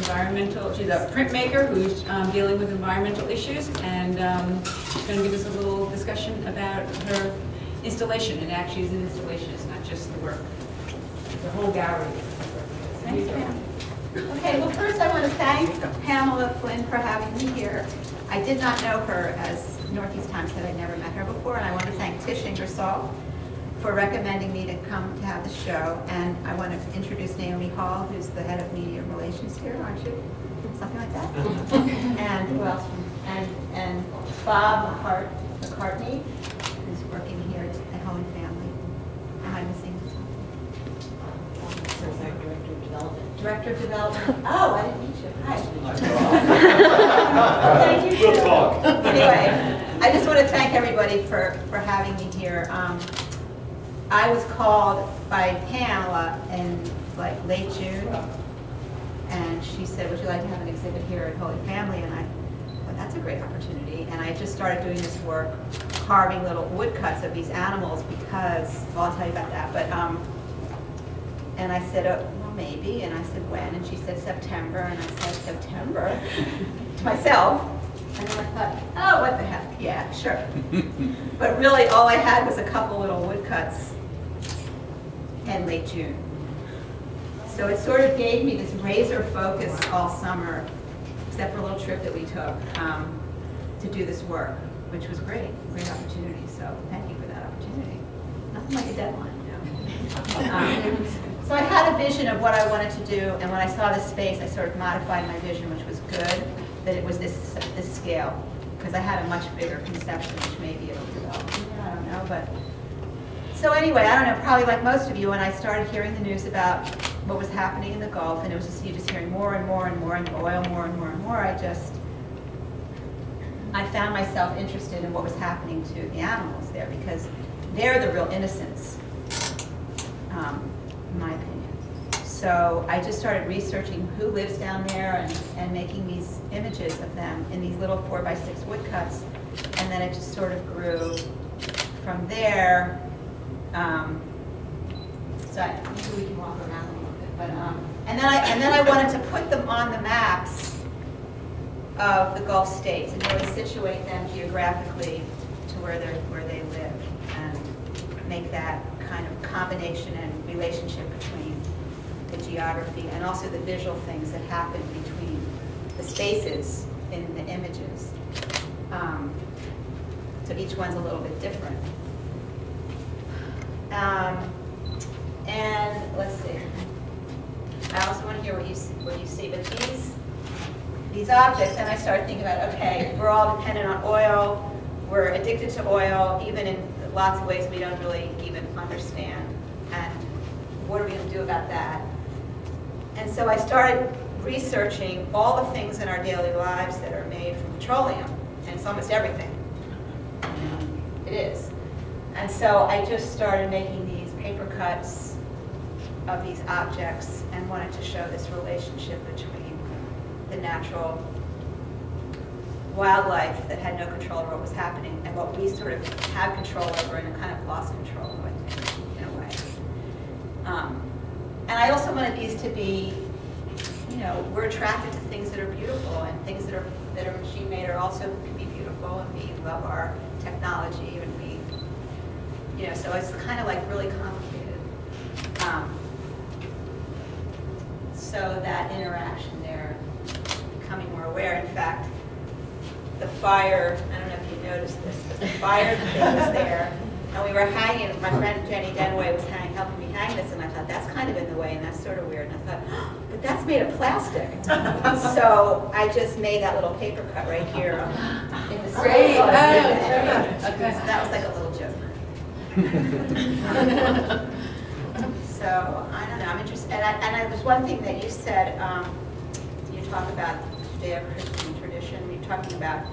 she's a printmaker who's dealing with environmental issues, and she's going to give us a little discussion about her installation. And actually is an installation, it's not just the work, the whole gallery. Thanks, Pam. Okay, well first I want to thank Pamela Flynn for having me here. I did not know her, as Northeast Times said, I'd never met her before, and I want to thank Tish Ingersoll for recommending me to come to have the show. And I want to introduce Naomi Hall, who's the head of media relations here, aren't you? Something like that. And who else? And Bob McCartney, who's working here at Home and Family. Am I missing something? Director of Development. Director of Development. Oh, I didn't meet you. Hi. Thank you. We'll talk. Anyway, I just want to thank everybody for having me here. I was called by Pamela in like late June, and she said, would you like to have an exhibit here at Holy Family? And I thought, that's a great opportunity. And I just started doing this work, carving little woodcuts of these animals because, well, I'll tell you about that. But and I said, oh, well, maybe. And I said, when? And she said, September. And I said, September? To myself. And then I thought, oh, what the heck? Yeah, sure. But really, all I had was a couple little woodcuts in late June. So it sort of gave me this razor focus all summer, except for a little trip that we took to do this work, which was great opportunity. So thank you for that opportunity. Nothing like a deadline. So I had a vision of what I wanted to do, and when I saw this space, I sort of modified my vision, which was good, that it was this scale, because I had a much bigger conception, which maybe it'll develop. I don't know, but so anyway, I don't know, probably like most of you, when I started hearing the news about what was happening in the Gulf, and it was just you just hearing more and more and more, and oil more and more and more, I found myself interested in what was happening to the animals there, because they're the real innocents, in my opinion. So I just started researching who lives down there and making these images of them in these little 4x6 woodcuts, and then it just sort of grew from there. So maybe we can walk around a little bit, but and then I wanted to put them on the maps of the Gulf states and really situate them geographically to where they live, and make that kind of combination and relationship between the geography and also the visual things that happen between the spaces in the images. So each one's a little bit different. And let's see. I also want to hear what you see. But these objects, and I started thinking about, okay, we're all dependent on oil. We're addicted to oil, even in lots of ways we don't really even understand. And what are we going to do about that? And so I started researching all the things in our daily lives that are made from petroleum, and it's almost everything. It is. And so I just started making these paper cuts of these objects and wanted to show this relationship between the natural wildlife that had no control over what was happening and what we sort of have control over and kind of lost control of, I think, in a way. And I also wanted these to be, you know, we're attracted to things that are beautiful, and things that are machine-made are also can be beautiful, and we love our technology, and we, you know, so it's kind of like really complicated. So that interaction there, becoming more aware. In fact, the fire, I don't know if you noticed this, but the fire that was there, and we were hanging, my friend Jenny Denway was helping me hang this, and I thought, that's kind of in the way, and that's sort of weird. And I thought, oh, but that's made of plastic. So I just made that little paper cut right here in the Great. So Okay. that was like a little joke. So I don't know, I'm interested, and there's one thing that you said, you talk about Judeo-Christian tradition, you're talking about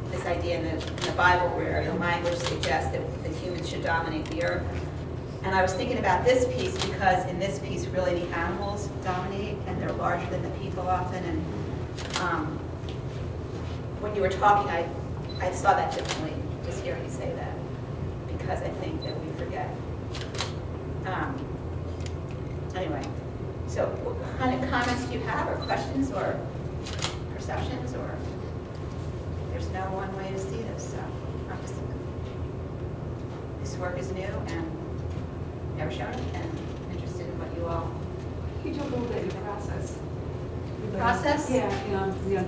this idea in the Bible where the language suggests that humans should dominate the earth. And I was thinking about this piece because in this piece really the animals dominate, and they're larger than the people often, and when you were talking I saw that differently, just hearing you say that, because I think that we forget. Anyway, So what kind of comments do you have, or questions, or perceptions, or there's no one way to see this, so I'm just, this work is new and never shown it, and interested in what you all. Could you talk a little bit about your process? Process? Yeah,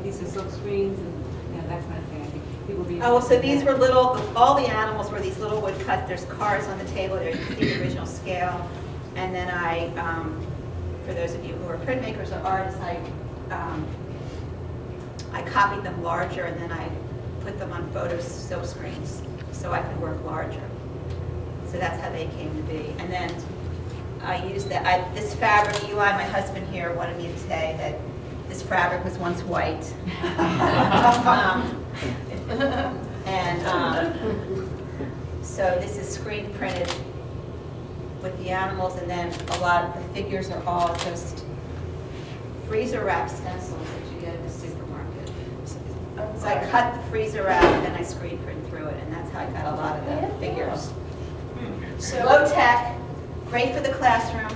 these are silk screens and that kind of thing. I think people be. Oh, well, so these were little, all the animals were these little wood cuts. There's cards on the table there. You can see the original scale. And then I, for those of you who are printmakers or artists, I copied them larger, and then I put them on photo silk screens so I could work larger. So that's how they came to be. And then I used this fabric. Eli, my husband here, wanted me to say that this fabric was once white. So this is screen printed with the animals, and then a lot of the figures are all just freezer wrap stencils that you get in the supermarket. So I cut the freezer wrap and then I screen print through it, and that's how I got a lot of the figures. So low tech, great for the classroom.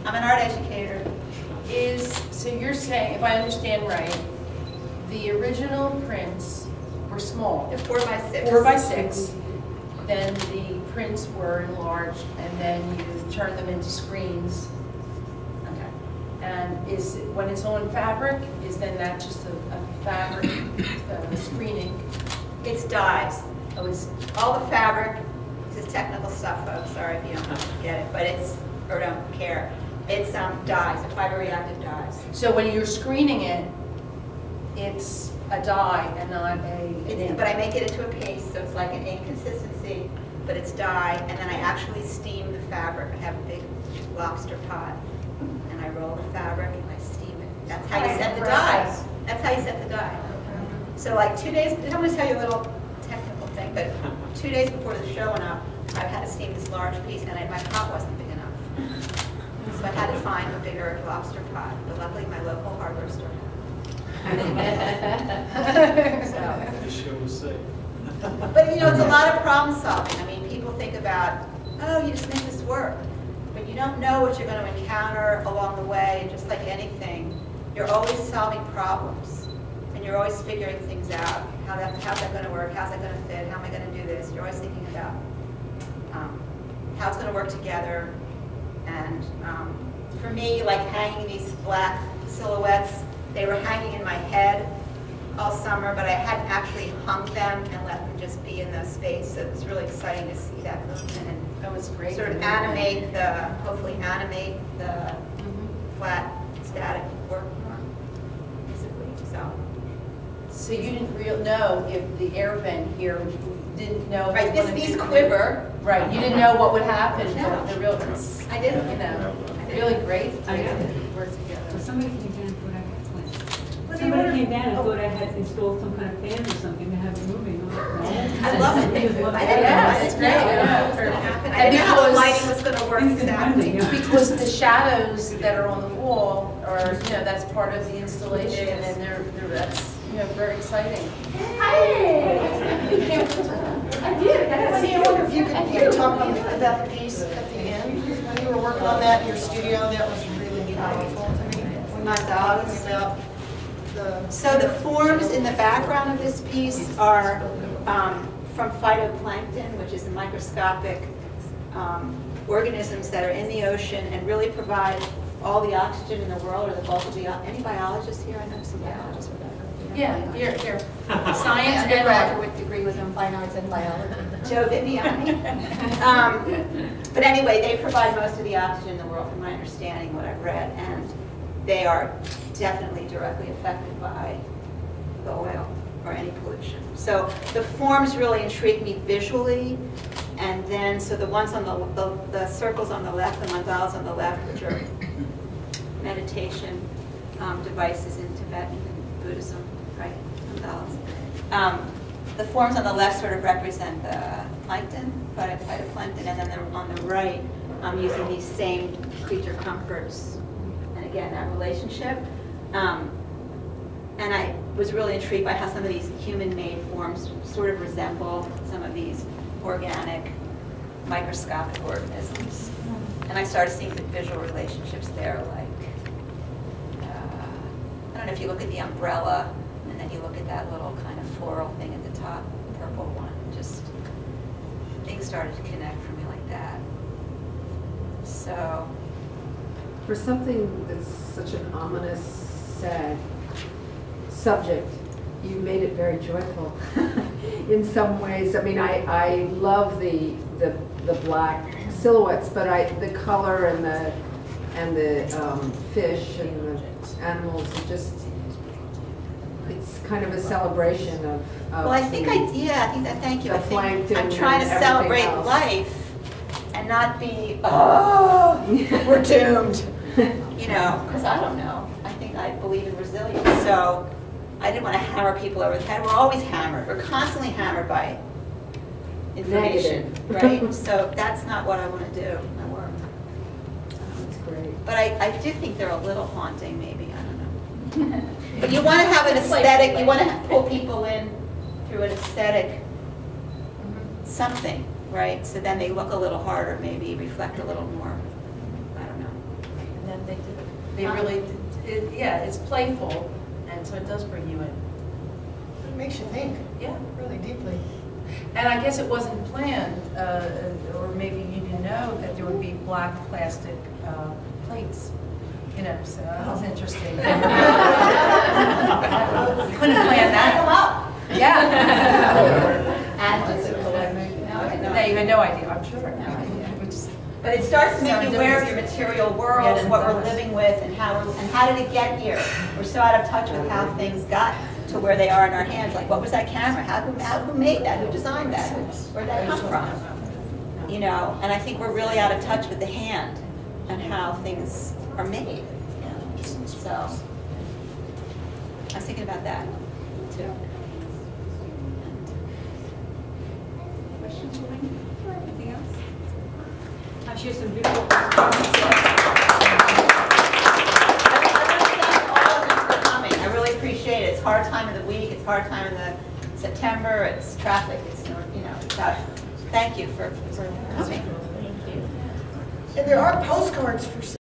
I'm an art educator. So you're saying, if I understand right, the original prints were small. They're 4 by 6. 4 by 6. Then the prints were enlarged, and then you turn them into screens. Okay. And when it's on fabric, is then that just a fabric screening? It's dyes. Oh, it's all the fabric. This is technical stuff, folks. Sorry if you don't get it, but or don't care. It's dyes, fiber reactive dyes. So when you're screening it, it's a dye and not but I make it into a paste, so it's like an ink consistency, but it's dye, and then I actually steam the fabric. I have a big lobster pot, and I roll the fabric and I steam it. That's how you set the dye. That's how you set the dye. So like 2 days, I'm going to tell you a little technical thing, but 2 days before the show went up, I had to steam this large piece, and my pot wasn't big enough. So I had to find a bigger lobster pot, but luckily my local hardware store had it. The show was safe. But it's a lot of problem solving. I mean, people think about, oh, you just make this work. But you don't know what you're going to encounter along the way, and just like anything, you're always solving problems. And you're always figuring things out. How's that going to work? How's that going to fit? How am I going to do this? You're always thinking about how it's going to work together. And for me, like hanging these black silhouettes, they were hanging in my head all summer, but I hadn't actually hung them and let them just be in the space. So it was really exciting to see that movement and that was great. Sort of hopefully animate the flat, static work more physically. So you didn't know if the air vent here, didn't know. Right, these quiver. Right, you didn't know what would happen. No. I didn't. Really great. I know. Work together. So somebody came down and thought I had plans. Somebody came down and thought I had installed some kind of fan or something to have it moving. I love it. I didn't know. I didn't know what was going to happen. I didn't know how the lighting was going to work exactly. Because the shadows that are on the wall are, that's part of the installation, and that's very exciting. I did. I wonder if you could talk about the piece at the end. When you were working on that in your studio, that was really powerful to me. When My dogs. about So the forms in the background of this piece are from phytoplankton, which is the microscopic organisms that are in the ocean and really provide all the oxygen in the world, or the bulk of the. Any biologists here? I know some biologists with that. Yeah, here. Science undergraduate degree was in fine arts and biology. Joe Viviani. But anyway, they provide most of the oxygen in the world, from my understanding, what I've read, and they are definitely directly affected by the oil or any pollution. So the forms really intrigue me visually, and then so the ones on the circles on the left, the mandalas on the left, which are meditation devices in Tibetan Buddhism, right? Mandalas. The forms on the left sort of represent the plankton, phytoplankton, and then on the right, I'm using these same creature comforts, and again, that relationship. And I was really intrigued by how some of these human-made forms sort of resemble some of these organic, microscopic organisms. And I started seeing the visual relationships there, like know if you look at the umbrella, and then you look at that little kind of floral thing at the top, purple one, just, things started to connect for me like that. So, For something that's such an ominous, sad subject, you made it very joyful in some ways. I mean, I love the black silhouettes, but the color and the fish and the animals, it's kind of a celebration of well, I think thank you. I of think plankton I'm trying to and celebrate everything else. life and not be, oh, we're doomed. You know, because I don't know. I think I believe in resilience. So I didn't want to hammer people over the head. We're always hammered. We're constantly hammered by information, right? So that's not what I want to do in my work. That's great. But I do think they're a little haunting, maybe. I don't know. But you want to have an aesthetic. You want to pull people in through an aesthetic something, right? So then they look a little harder, maybe reflect a little more. I don't know. And then they really, yeah, it's playful, and so it does bring you in. It makes you think. Yeah. Really deeply. And I guess it wasn't planned, or maybe you didn't know that there would be black plastic plates, you know, so that was interesting. Couldn't plan that. Yeah. No, you had no idea, I'm sure. No idea. But it starts to make you aware of your material world, what we're living with, and how did it get here? We're so out of touch with how things got to where they are in our hands. Like, what was that camera? Who made that? Who designed that? Where'd that come from? You know, and I think we're really out of touch with the hand and how things are made. You know? So I was thinking about that too. Questions for me? Anything else? I've shared some beautiful photos. I really appreciate it. It's hard time of the week. It's hard time in the September. It's traffic. It's, you know, thank you for coming. And there are postcards for